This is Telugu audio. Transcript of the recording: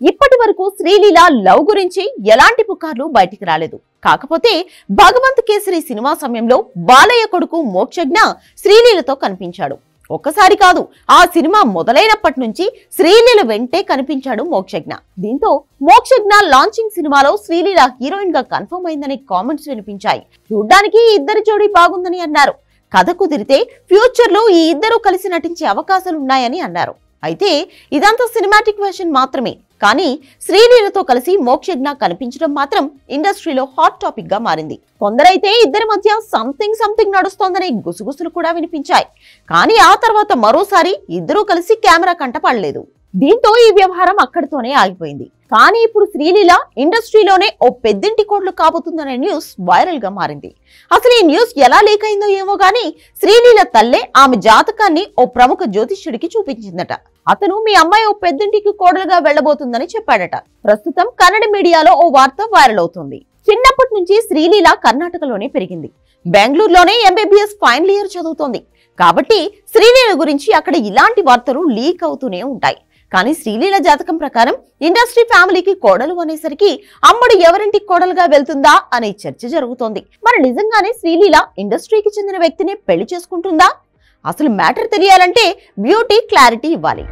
ఇప్పటి వరకు శ్రీలీల లవ్ గురించి ఎలాంటి పుకార్లు బయటికి రాలేదు. కాకపోతే భగవంత్ కేసరి సినిమా సమయంలో బాలయ్య కొడుకు మోక్షజ్ఞ శ్రీలీలతో కనిపించాడు. ఒక్కసారి కాదు, ఆ సినిమా మొదలైనప్పటి నుంచి శ్రీలీల వెంటే కనిపించాడు మోక్షజ్ఞ. దీంతో మోక్షజ్ఞ లాంచింగ్ సినిమాలో శ్రీలీల హీరోయిన్ గా కన్ఫర్మ్ అయిందనే కామెంట్స్ వినిపించాయి. చూడ్డానికి ఇద్దరి జోడీ బాగుందని అన్నారు. కథ కుదిరితే ఫ్యూచర్ లో ఈ ఇద్దరు కలిసి నటించే అవకాశాలున్నాయని అన్నారు. అయితే ఇదంతా సినిమాటిక్ వెర్షన్ మాత్రమే. కానీ శ్రీలీలతో కలిసి మోక్షజ్ఞ కనిపించడం మాత్రం ఇండస్ట్రీలో హాట్ టాపిక్ గా మారింది. కొందరైతే ఇద్దరి మధ్య సంథింగ్ నడుస్తోందనే గుసగుసలు కూడా వినిపించాయి. కానీ ఆ తర్వాత మరోసారి ఇద్దరూ కలిసి కెమెరా కంటపడలేదు. దీంతో ఈ వ్యవహారం అక్కడితోనే ఆగిపోయింది. కానీ ఇప్పుడు శ్రీలీల ఇండస్ట్రీలోనే ఓ పెద్దింటి కోడలు కాబోతుందనే న్యూస్ వైరల్ గా మారింది. అసలు ఈ న్యూస్ ఎలా లీక్ అయిందో ఏమో గానీ శ్రీలీల తల్లే ఆమె జాతకాన్ని ఓ ప్రముఖ జ్యోతిష్యుడికి చూపించిందట. అతను మీ అమ్మాయి ఓ పెద్దింటికి కోడలుగా వెళ్లబోతుందని చెప్పాడట. ప్రస్తుతం కన్నడ మీడియాలో ఓ వార్త వైరల్ అవుతుంది. చిన్నప్పటి నుంచి శ్రీలీల కర్ణాటకలోనే పెరిగింది. బెంగళూరులోనే ఎంబీబీఎస్ ఫైనల్ ఇయర్ చదువుతోంది. కాబట్టి శ్రీలీల గురించి అక్కడ ఇలాంటి వార్తలు లీక్ అవుతూనే ఉంటాయి. కానీ శ్రీలీల జాతకం ప్రకారం ఇండస్ట్రీ ఫ్యామిలీకి కోడలు అనేసరికి అమ్మడు ఎవరింటికి కోడలుగా వెళ్తుందా అనే చర్చ జరుగుతోంది. మరి నిజంగానే శ్రీలీల ఇండస్ట్రీకి చెందిన వ్యక్తిని పెళ్లి చేసుకుంటుందా? అసలు మ్యాటర్ తెలియాలంటే బ్యూటీ క్లారిటీ ఇవ్వాలి.